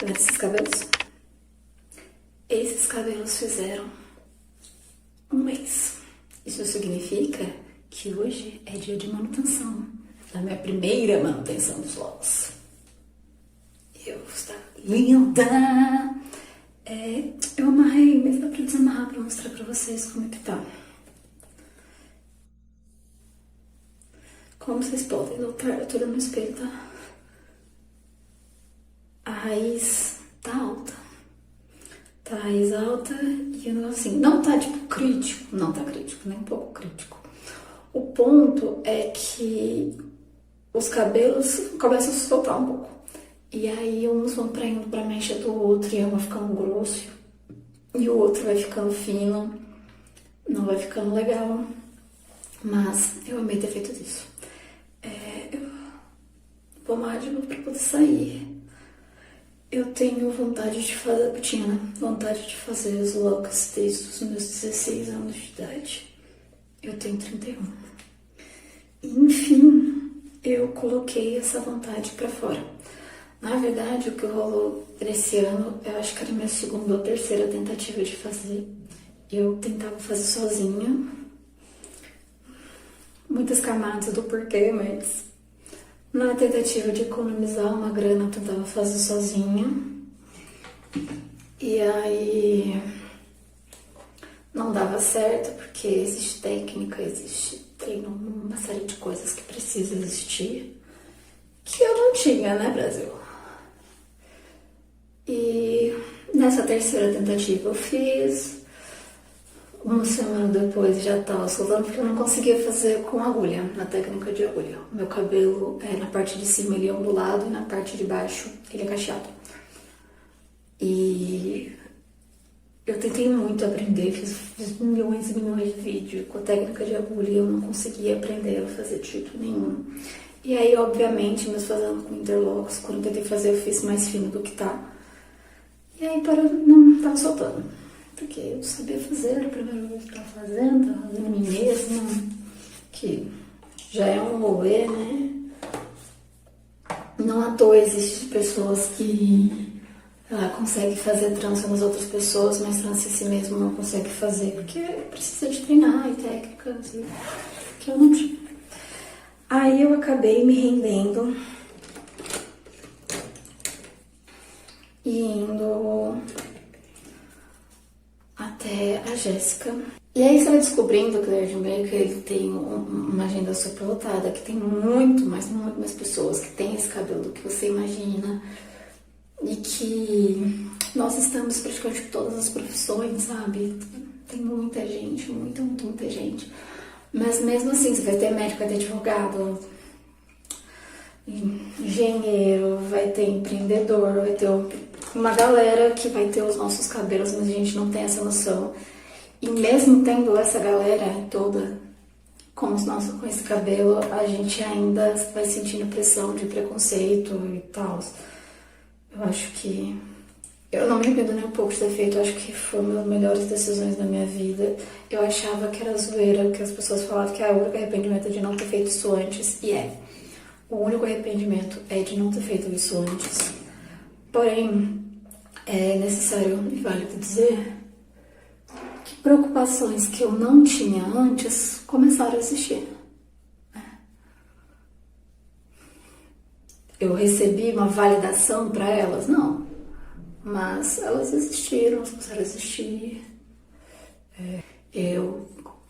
Tá vendo esses cabelos? Esses cabelos fizeram um mês. Isso significa que hoje é dia de manutenção. Da minha primeira manutenção dos locos. Eu estou linda! Eu amarrei, mas dá pra desamarrar pra mostrar pra vocês como é que tá. Como vocês podem notar, eu tô olhando no espelho, tá? A raiz tá alta. Tá a raiz alta e eu assim, não tá tipo crítico, não tá crítico, nem um pouco crítico. O ponto é que os cabelos começam a se soltar um pouco. E aí uns vão indo pra mecha do outro e um vai ficando grosso e o outro vai ficando fino. Não vai ficando legal. Mas eu amei ter feito isso. Eu vou amarrar de novo pra poder sair. Eu tenho vontade de fazer, eu tinha, né? Vontade de fazer os locks desde os meus 16 anos de idade. Eu tenho 31. Enfim, eu coloquei essa vontade pra fora. Na verdade, o que rolou nesse ano, eu acho que era minha segunda ou terceira tentativa de fazer. Eu tentava fazer sozinha. Muitas camadas do porquê, mas na tentativa de economizar uma grana, eu tentava fazer sozinha. E aí não dava certo, porque existe técnica, existe treino, uma série de coisas que precisa existir, que eu não tinha, né, Brasil? E nessa terceira tentativa eu fiz. Uma semana depois já tava soltando, porque eu não conseguia fazer com agulha, na técnica de agulha. Meu cabelo, na parte de cima ele é ondulado e na parte de baixo ele é cacheado. E eu tentei muito aprender, fiz milhões e milhões de vídeos com a técnica de agulha e eu não conseguia aprender a fazer de jeito nenhum. E aí, obviamente, mesmo fazendo com interlocks, quando eu tentei fazer eu fiz mais fino do que tá. E aí não tava soltando. Porque eu sabia fazer, era a primeira vez que eu tava fazendo em mim mesma, que já é um rolê, né? Não à toa existem pessoas que conseguem fazer trança nas outras pessoas, mas trança em si mesmo não consegue fazer, porque precisa de treinar e técnicas, assim, que eu não tinha. Aí eu acabei me rendendo e indo até a Jéssica. E aí você vai descobrindo que o Nerd Maker ele tem uma agenda super lotada, que tem muito mais pessoas que têm esse cabelo do que você imagina. E que nós estamos praticamente todas as profissões, sabe? Tem muita gente, muita gente. Mas mesmo assim, você vai ter médico, vai ter advogado, engenheiro, vai ter empreendedor, vai ter uma galera que vai ter os nossos cabelos, mas a gente não tem essa noção. E mesmo tendo essa galera toda com esse cabelo, a gente ainda vai sentindo pressão de preconceito e tal. Eu acho que... eu não me arrependo nem um pouco de ter feito, eu acho que foi uma das melhores decisões da minha vida. Eu achava que era zoeira, que as pessoas falavam que o único arrependimento é de não ter feito isso antes, e é. O único arrependimento é de não ter feito isso antes. Porém, é necessário e válido dizer que preocupações que eu não tinha antes começaram a existir. Eu recebi uma validação para elas? Não. Mas elas existiram, elas começaram a existir. Eu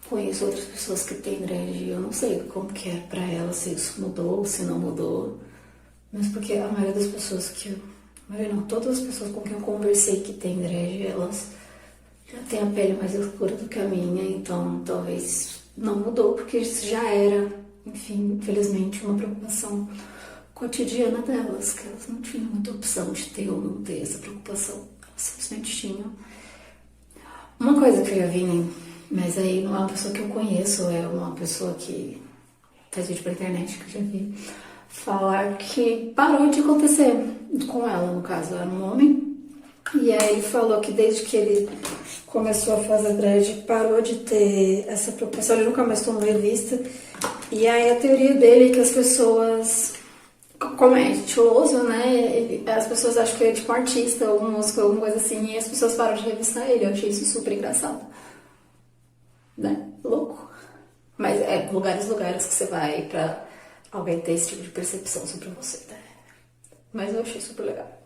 conheço outras pessoas que têm dread e eu não sei como que é para elas, se isso mudou ou se não mudou. Mas porque a maioria das pessoas todas as pessoas com quem eu conversei que têm dread, elas já têm a pele mais escura do que a minha, então talvez não mudou, porque isso já era, enfim, infelizmente, uma preocupação cotidiana delas, que elas não tinham muita opção de ter ou não ter essa preocupação, elas simplesmente tinham. Uma coisa que eu já vi, mas aí não é uma pessoa que eu conheço, é uma pessoa que faz vídeo pra internet, que eu já vi falar que parou de acontecer com ela, no caso, era um homem, e aí ele falou que desde que ele começou a fazer dread, parou de ter essa preocupação, ele nunca mais tomou revista, e aí a teoria dele é que as pessoas como é estiloso, né? As pessoas acham que ele é tipo um artista ou um músico, alguma coisa assim, e as pessoas param de revistar ele. Eu achei isso super engraçado, né? Louco. Mas é lugares que você vai pra alguém ter esse tipo de percepção sobre você, né? Mas eu achei super legal.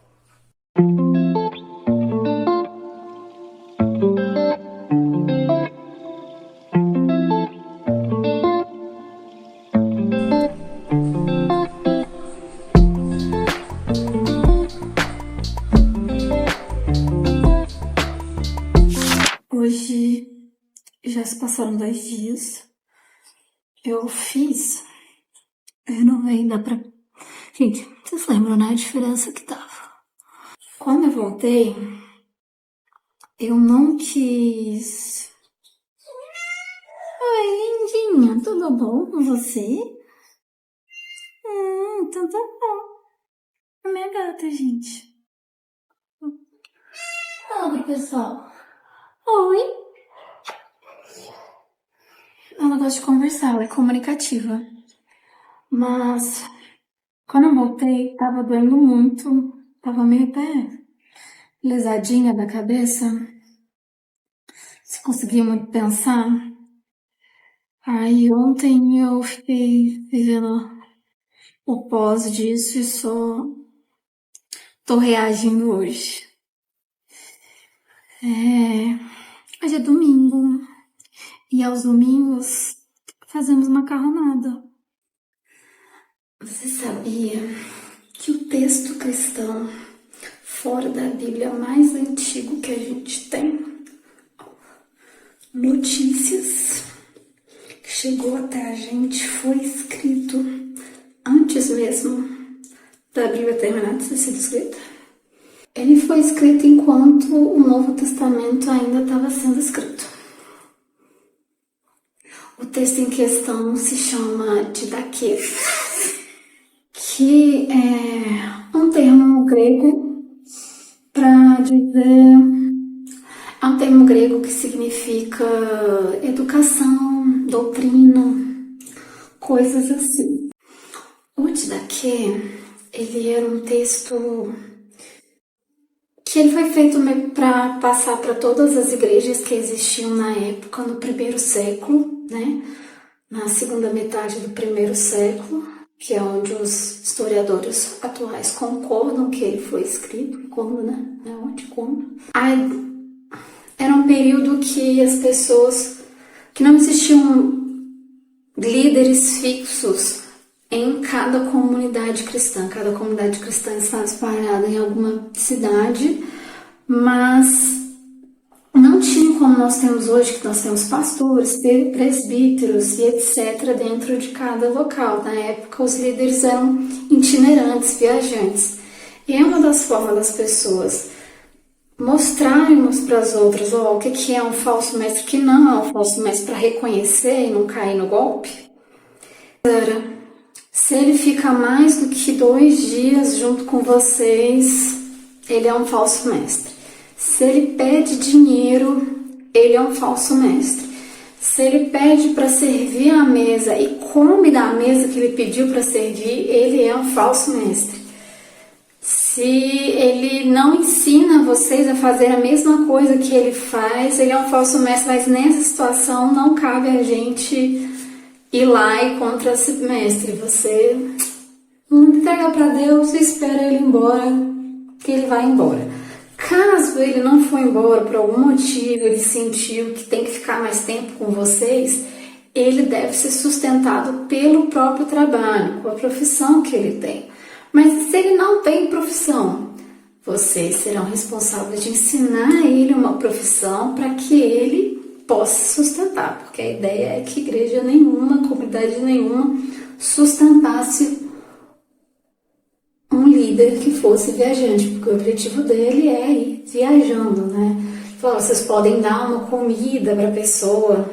Hoje já se passaram 2 dias. Eu fiz. Renovei, dá pra. Gente, vocês lembram, né? A diferença que tava. Quando eu voltei, eu não quis. Oi, lindinha, tudo bom com você? Tudo bom. A minha gata, gente. Oi, pessoal. Oi. Ela gosta de conversar, ela é comunicativa. Mas quando eu voltei, tava doendo muito. Tava meio até lesadinha da cabeça. Se conseguia muito pensar. Aí ontem eu fiquei vivendo o pós disso e só tô reagindo hoje. Hoje é domingo e aos domingos fazemos macarronada. Você sabia que o texto cristão fora da Bíblia mais antigo que a gente tem, Notícias, que chegou até a gente, foi escrito antes mesmo da Bíblia terminar de ter sido escrita? Ele foi escrito enquanto o Novo Testamento ainda estava sendo escrito. O texto em questão se chama Didaquê, que é um termo grego para dizer... É um termo grego que significa educação, doutrina, coisas assim. O Didaquê, ele era um texto que ele foi feito para passar para todas as igrejas que existiam na época, no primeiro século, né? Na segunda metade do primeiro século, que é onde os historiadores atuais concordam que ele foi escrito. Quando, né? Onde, quando? Era um período que as pessoas... que não existiam líderes fixos em cada comunidade cristã. Cada comunidade cristã estava espalhada em alguma cidade, mas não tinha como nós temos hoje, que nós temos pastores, presbíteros e etc. dentro de cada local. Na época, os líderes eram itinerantes, viajantes. E é uma das formas das pessoas mostrarmos para as outras o que é um falso mestre, que não é um falso mestre, para reconhecer e não cair no golpe. Se ele fica mais do que 2 dias junto com vocês, ele é um falso mestre. Se ele pede dinheiro, ele é um falso mestre. Se ele pede para servir à mesa e come da mesa que ele pediu para servir, ele é um falso mestre. Se ele não ensina vocês a fazer a mesma coisa que ele faz, ele é um falso mestre, mas nessa situação não cabe a gente ir lá e contra esse mestre. Você entrega para Deus e espera ele ir embora, que ele vai embora. Caso ele não for embora por algum motivo, ele sentiu que tem que ficar mais tempo com vocês, ele deve ser sustentado pelo próprio trabalho, com a profissão que ele tem. Mas se ele não tem profissão, vocês serão responsáveis de ensinar a ele uma profissão para que ele possa sustentar, porque a ideia é que igreja nenhuma, comunidade nenhuma, sustentasse um líder que fosse viajante, porque o objetivo dele é ir viajando, né? Vocês podem dar uma comida para a pessoa,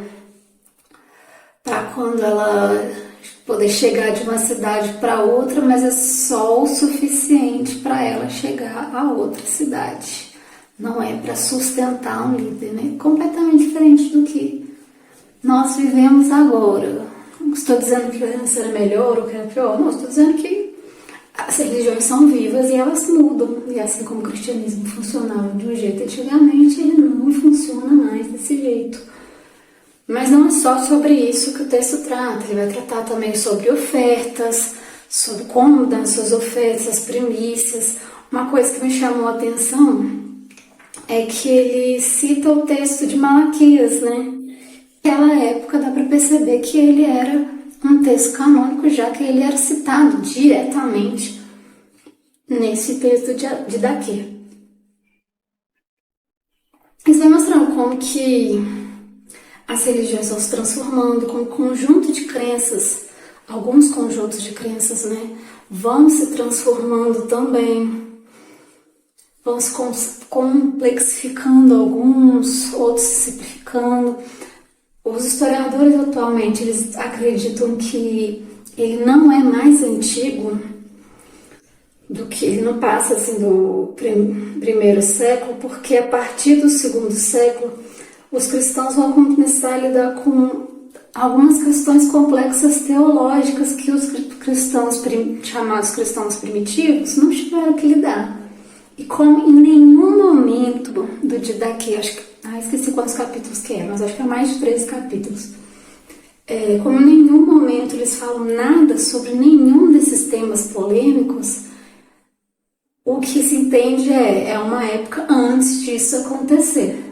para quando ela poder chegar de uma cidade para outra, mas é só o suficiente para ela chegar a outra cidade. Não é para sustentar um líder, né? Completamente diferente do que nós vivemos agora. Não estou dizendo que antes era melhor ou que era pior, não, estou dizendo que as religiões são vivas e elas mudam. E assim como o cristianismo funcionava de um jeito antigamente, ele não funciona mais desse jeito. Mas não é só sobre isso que o texto trata. Ele vai tratar também sobre ofertas, sobre como dar suas ofertas, as primícias. Uma coisa que me chamou a atenção é que ele cita o texto de Malaquias, né? Naquela época dá para perceber que ele era um texto canônico, já que ele era citado diretamente nesse texto de daqui. Isso vai mostrando como que as religiões vão se transformando, como conjunto de crenças, alguns conjuntos de crenças, né, vão se transformando também, vão se complexificando alguns, outros se simplificando. Os historiadores atualmente, eles acreditam que ele não é mais antigo do que, ele não passa assim do primeiro século, porque a partir do segundo século, os cristãos vão começar a lidar com algumas questões complexas teológicas que os cristãos, chamados cristãos primitivos, não tiveram que lidar. E como em nenhum momento do Didaquê, acho que, esqueci quantos capítulos que é, mas acho que é mais de 13 capítulos. Como em nenhum momento eles falam nada sobre nenhum desses temas polêmicos, o que se entende é uma época antes disso acontecer.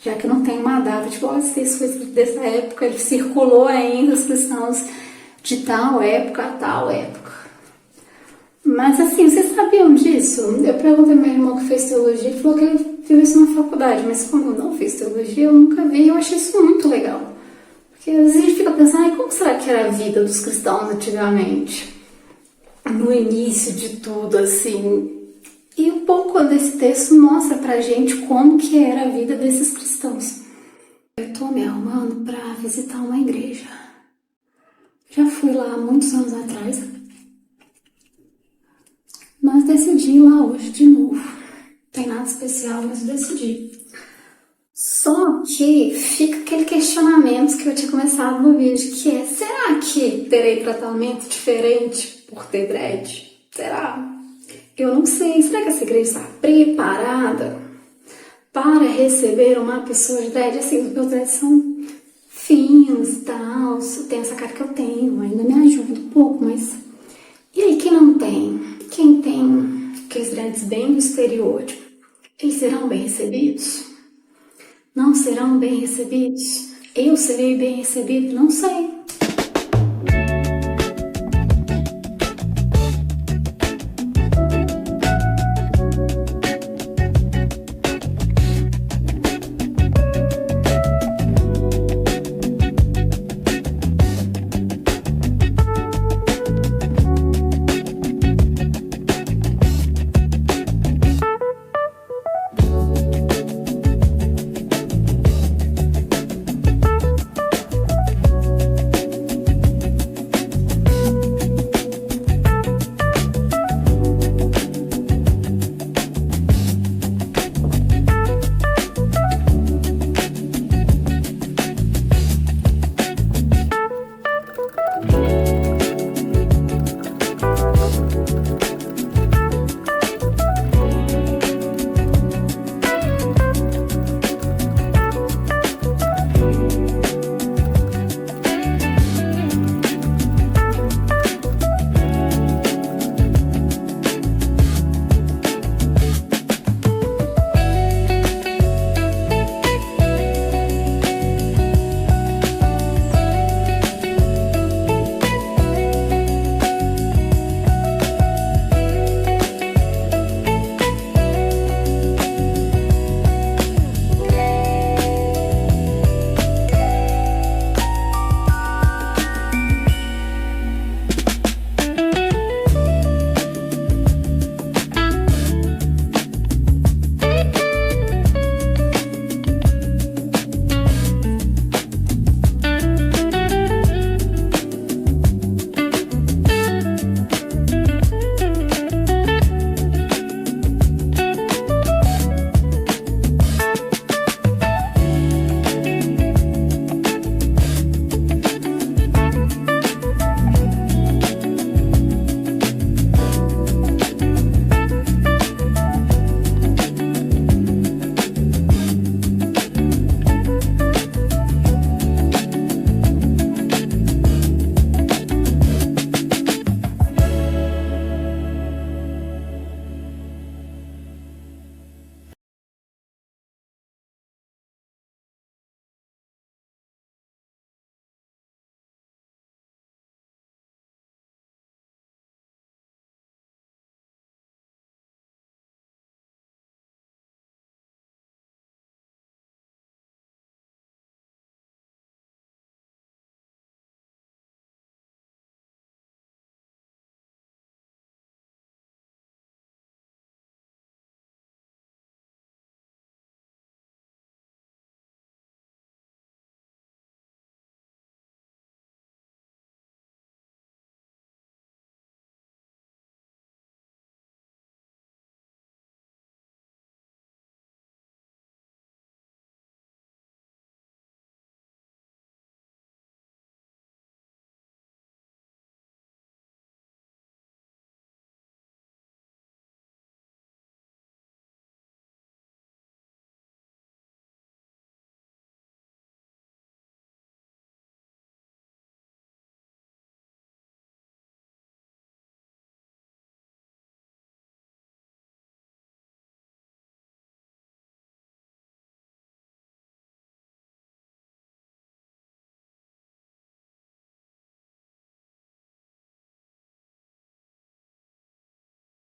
Já que não tem uma data, tipo, esse texto foi dessa época, ele circulou ainda os cristãos de tal época a tal época. Mas assim, vocês sabiam disso? Eu perguntei ao meu irmão que fez teologia, ele falou que ele viu isso na faculdade, mas como eu não fiz teologia, eu nunca vi, e eu achei isso muito legal. Porque às vezes a gente fica pensando, como será que era a vida dos cristãos antigamente? No início de tudo, assim. E um pouco desse texto mostra pra gente como que era a vida desses cristãos. Eu tô me arrumando pra visitar uma igreja. Já fui lá há muitos anos atrás. Mas decidi ir lá hoje de novo. Não tem nada especial, mas decidi. Só que fica aquele questionamento que eu tinha começado no vídeo, que é, será que terei tratamento diferente por ter dread? Será? Eu não sei. Será que essa igreja está preparada para receber uma pessoa de dread? Assim, os meus dreads são finos e tal, tem essa cara que eu tenho, ainda me ajuda um pouco, mas... E aí, quem não tem? Quem tem aqueles dreads bem do estereótipo, eles serão bem recebidos? Não serão bem recebidos? Eu serei bem recebido? Não sei.